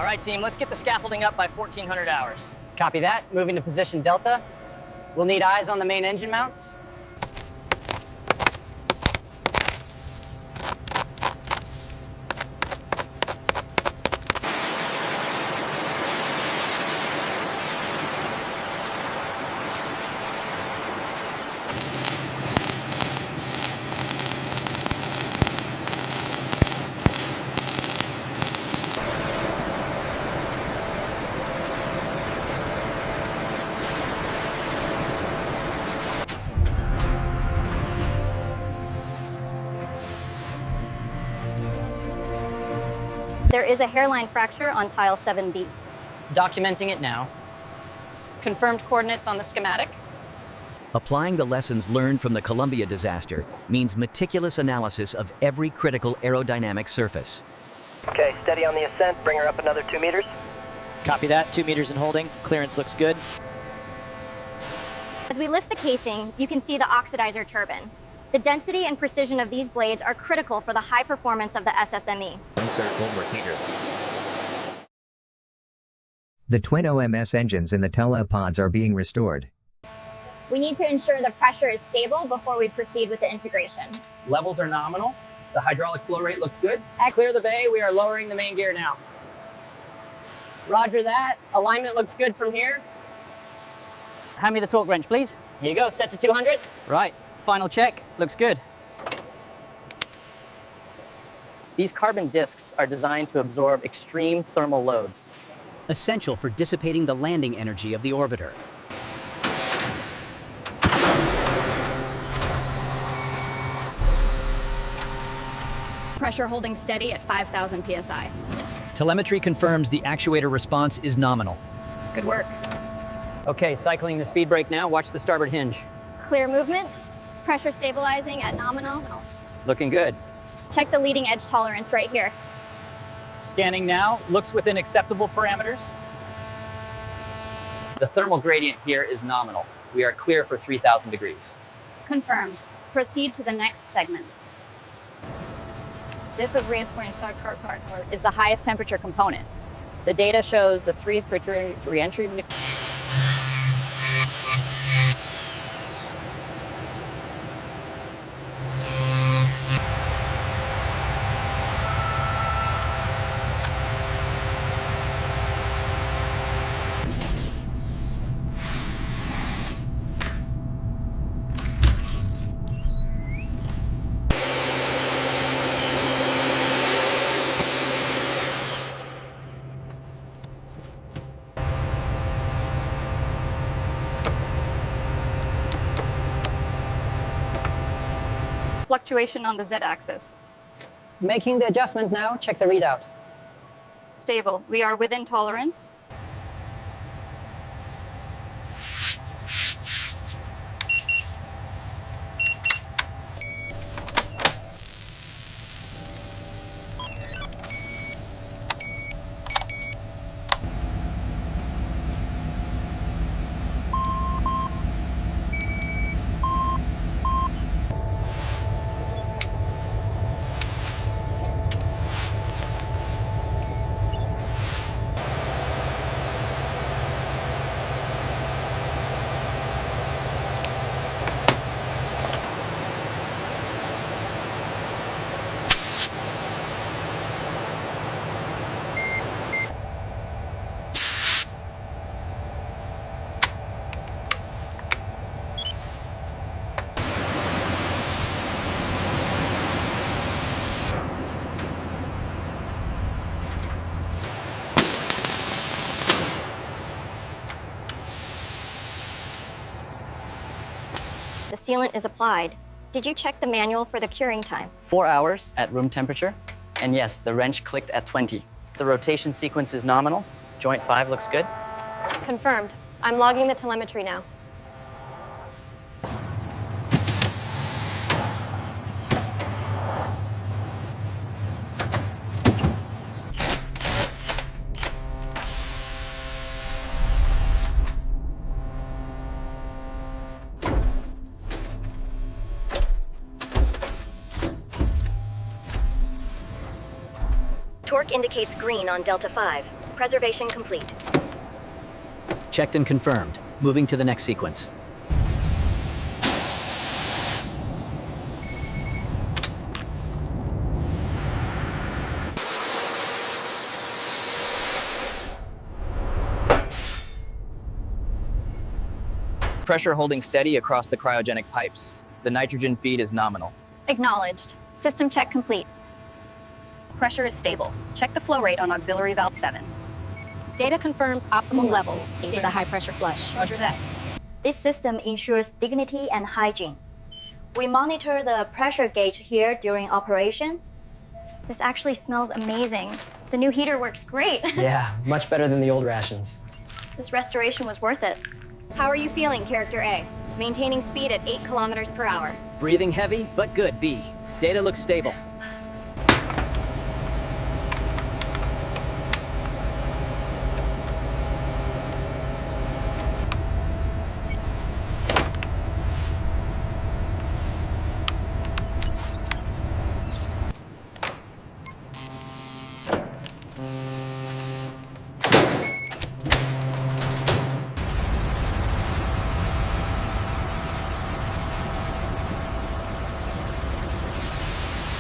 right, team, let's get the scaffolding up by 1400 hours. Copy that. Moving to position Delta. We'll need eyes on the main engine mounts. There is a hairline fracture on tile 7B. Documenting it now. Confirmed coordinates on the schematic. Applying the lessons learned from the Columbia disaster means meticulous analysis of every critical aerodynamic surface. Okay, steady on the ascent. Bring her up another 2 meters. Copy that, 2 meters in holding. Clearance looks good. As we lift the casing, you can see the oxidizer turbine. The density and precision of these blades are critical for the high performance of the SSME. Insert home repeater. The twin OMS engines in the telepods are being restored. We need to ensure the pressure is stable before we proceed with the integration. Levels are nominal. The hydraulic flow rate looks good. Clear the bay, we are lowering the main gear now. Roger that. Alignment looks good from here. Hand me the torque wrench, please. Here you go, set to 200. Right. Final check. Looks good. These carbon discs are designed to absorb extreme thermal loads. Essential for dissipating the landing energy of the orbiter. Pressure holding steady at 5,000 psi. Telemetry confirms the actuator response is nominal. Good work. Okay, cycling the speed brake now. Watch the starboard hinge. Clear movement. Pressure stabilizing at nominal. Looking good. Check the leading edge tolerance right here. Scanning now. Looks within acceptable parameters. The thermal gradient here is nominal. We are clear for 3,000 degrees. Confirmed. Proceed to the next segment. This was reinforced is the highest temperature component. The data shows the 3 re-entry. Fluctuation on the z-axis. Making the adjustment now. Check the readout. Stable. We are within tolerance. The sealant is applied. Did you check the manual for the curing time? 4 hours at room temperature. And yes, the wrench clicked at 20. The rotation sequence is nominal. Joint 5 looks good. Confirmed. I'm logging the telemetry now. Torque indicates green on Delta 5. Preservation complete. Checked and confirmed. Moving to the next sequence. Pressure holding steady across the cryogenic pipes. The nitrogen feed is nominal. Acknowledged. System check complete. Pressure is stable. Check the flow rate on auxiliary valve 7. Data confirms optimal levels into the high pressure flush. Roger that. This system ensures dignity and hygiene. We monitor the pressure gauge here during operation. This actually smells amazing. The new heater works great. Yeah, much better than the old rations. This restoration was worth it. How are you feeling, Character A? Maintaining speed at 8 kilometers per hour. Breathing heavy, but good, B. Data looks stable.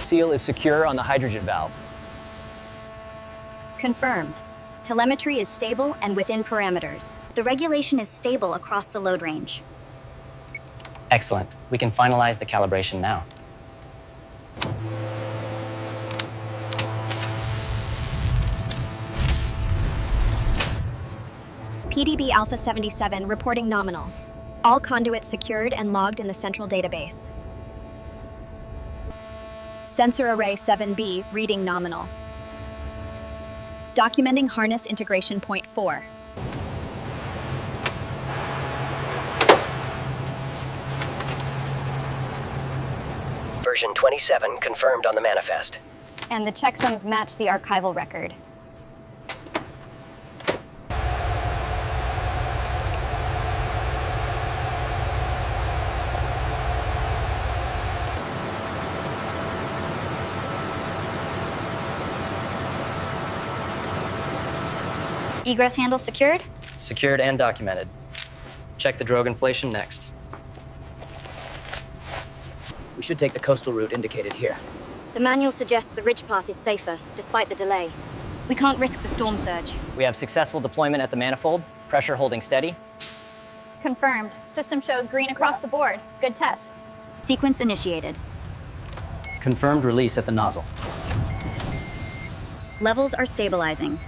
Seal is secure on the hydrogen valve. Confirmed. Telemetry is stable and within parameters. The regulation is stable across the load range. Excellent. We can finalize the calibration now. PDB Alpha 77 reporting nominal. All conduits secured and logged in the central database. Sensor Array 7B reading nominal. Documenting harness integration point 4. Version 27 confirmed on the manifest. And the checksums match the archival record. Egress handle secured? Secured and documented. Check the drogue inflation next. We should take the coastal route indicated here. The manual suggests the ridge path is safer, despite the delay. We can't risk the storm surge. We have successful deployment at the manifold. Pressure holding steady. Confirmed. System shows green across the board. Good test. Sequence initiated. Confirmed release at the nozzle. Levels are stabilizing.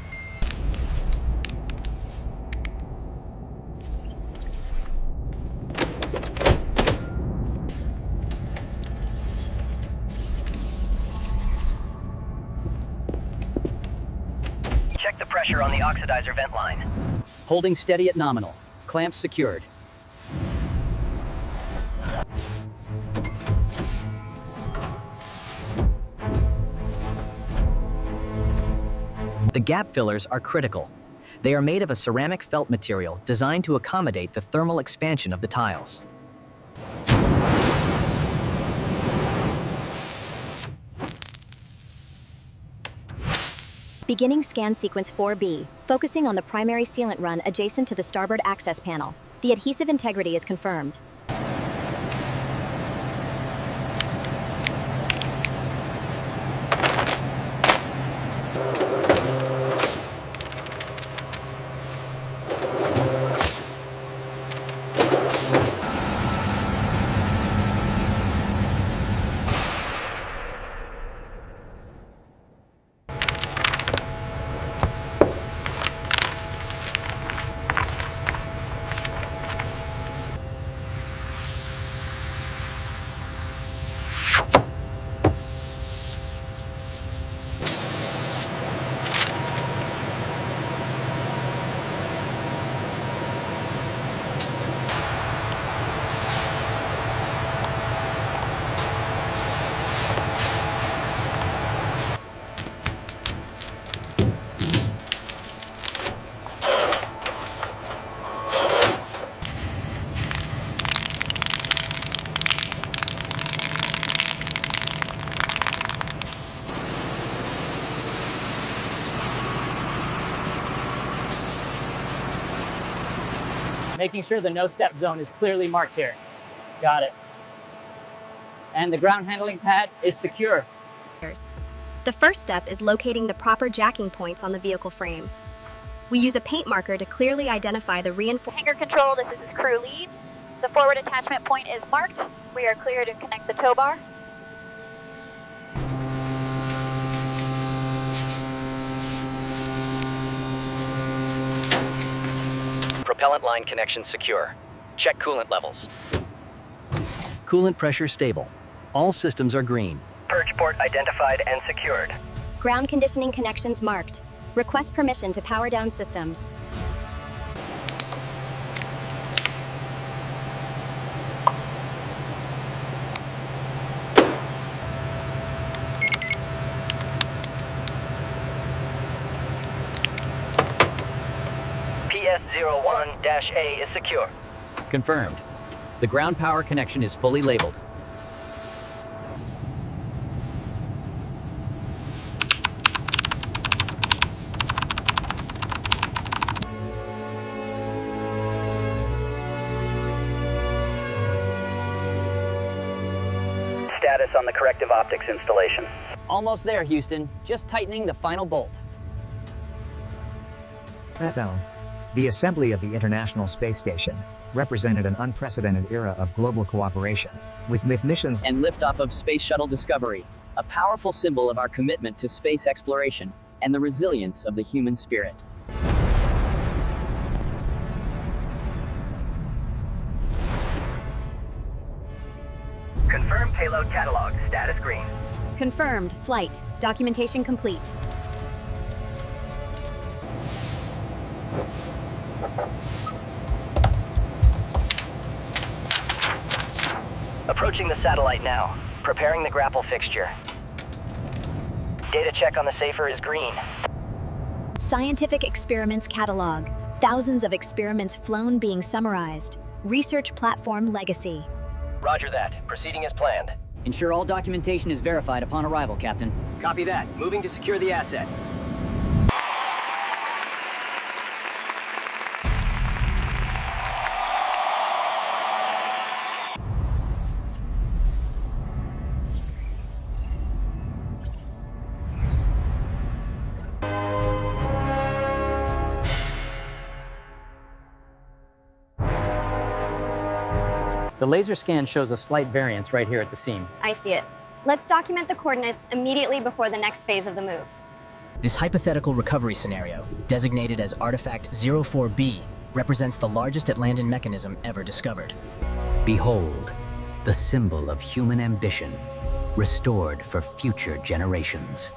Check the pressure on the oxidizer vent line. Holding steady at nominal. Clamps secured. The gap fillers are critical. They are made of a ceramic felt material designed to accommodate the thermal expansion of the tiles. Beginning scan sequence 4B, focusing on the primary sealant run adjacent to the starboard access panel. The adhesive integrity is confirmed. making sure the no-step zone is clearly marked here. Got it. And the ground handling pad is secure. The first step is locating the proper jacking points on the vehicle frame. We use a paint marker to clearly identify the reinforcement. Hangar control, this is his crew lead. The forward attachment point is marked. We are clear to connect the tow bar. Propellant line connection secure. Check coolant levels. Coolant pressure stable. All systems are green. Purge port identified and secured. Ground conditioning connections marked. Request permission to power down systems. PS01-A is secure. Confirmed. The ground power connection is fully labeled. Status on the corrective optics installation. Almost there, Houston. Just tightening the final bolt. The assembly of the International Space Station represented an unprecedented era of global cooperation, with missions And liftoff of Space Shuttle Discovery, a powerful symbol of our commitment to space exploration and the resilience of the human spirit. Confirm payload catalog. Status green. Confirmed. Flight. Documentation complete. Approaching the satellite now. Preparing the grapple fixture. Data check on the safer is green. Scientific experiments catalog. Thousands of experiments flown being summarized. Research platform legacy. Roger that. Proceeding as planned. Ensure all documentation is verified upon arrival, Captain. Copy that. Moving to secure the asset. The laser scan shows a slight variance right here at the seam. I see it. Let's document the coordinates immediately before the next phase of the move. This hypothetical recovery scenario, designated as Artifact 04B, represents the largest Atlantan mechanism ever discovered. Behold, the symbol of human ambition, restored for future generations.